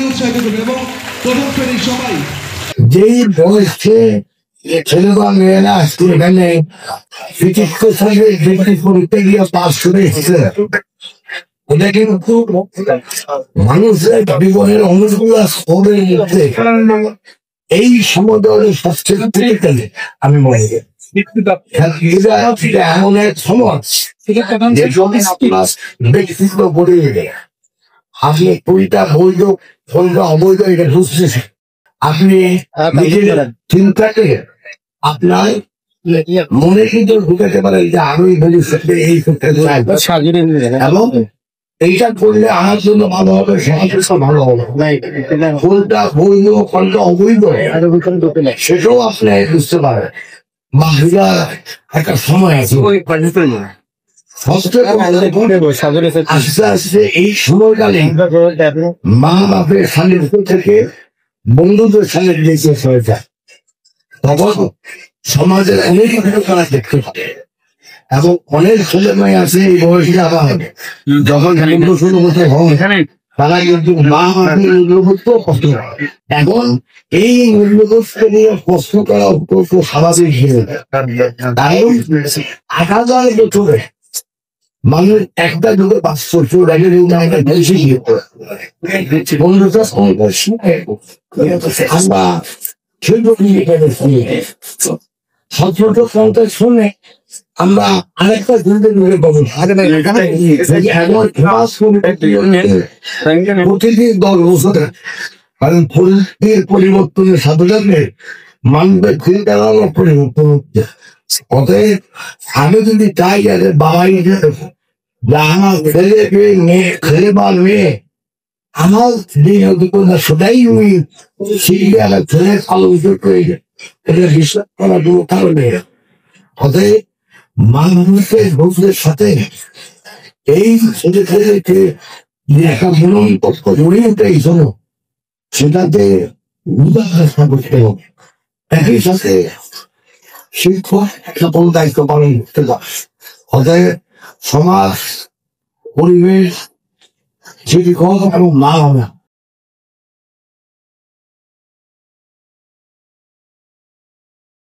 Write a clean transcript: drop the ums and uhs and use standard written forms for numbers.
উৎসাহিত করবে এবং প্রথম শ্রেণীর সবাই যেই বয়সে ছেলে বা মেয়েরা আজকে এখানে চিকিৎসক সাথে পরীক্ষা গিয়ে পাস করে এসেছে, এটা কিন্তু মানুষের জীবনের অনুকূল স্তরের মধ্যে এই সমুদ্রের স্বাস্থ্যের থেকে আমি মনে করি এমন এক সমাজ যে ব্যক্তিত্ব গড়ে আপনি কোনটা বৈধ কোনটা অবৈধ এটা বুঝতেছেন। আপনি নিজের চিন্তাকে আপনার মনে কিন্তু ঢুকাতে পারেন যে আমি ভবিষ্যতে এই ক্ষেত্রে এবং এইটা করলে আমার জন্য ভালো হবে, সমাজের ভালো হবে। কোনটা বৈধ কোনটা অবৈধ সেটাও আপনি বুঝতে পারেন। বাকিরা একটা সময় আছে আস্তে আস্তে এই সময়কালে মা বাপের সান্নিধ্য থেকে বন্ধুদের সান্নিধ্যে হয়ে যায়, তখন সমাজের অনেক তারা দেখতে পাবে এবং অনেক ছেলে মেয়ে আছে এই বয়সে আবার যখন শুরু করতে হয় তারা কিন্তু মা বাপের মূল্যবোধ কষ্ট করে। এখন এই মূল্যবোধকে নিয়ে কষ্ট করা অত্যন্ত স্বাভাবিক হয়ে যায়, কারণ ৮,০০০ বছরে মানুষ একটা যুগে বাস করছে আমরা শুনে আমরা আরেকটা যুগে পাবো প্রতিদিন 10 বছর, কারণ পরিস্থিতির পরিবর্তনের সাথে সাথে মানুষের চিন্তাধারা পরিবর্তন হচ্ছে। অতএব আমি যদি চাই যে বাবাই আমার ছেলে বা মেয়ে আমার যে অভিজ্ঞতা সেটাই আমি শিখবে, আমার ছেলের আলোচনা করে এটা বিশ্বাস করা কোনো কারণে। অতএব মানুষের বন্ধুদের সাথে এই ছেলে ছেলেকে যে একটা মনন তত্ত্ব জড়িয়ে এই জন্য সেটাতে চেষ্টা করতে হবে। একই সাথে শিক্ষক একটা বড় দায়িত্ব পালন করতে পারে। অতএব সমাজ পরিবেশ শিক্ষক এবং মা বাবা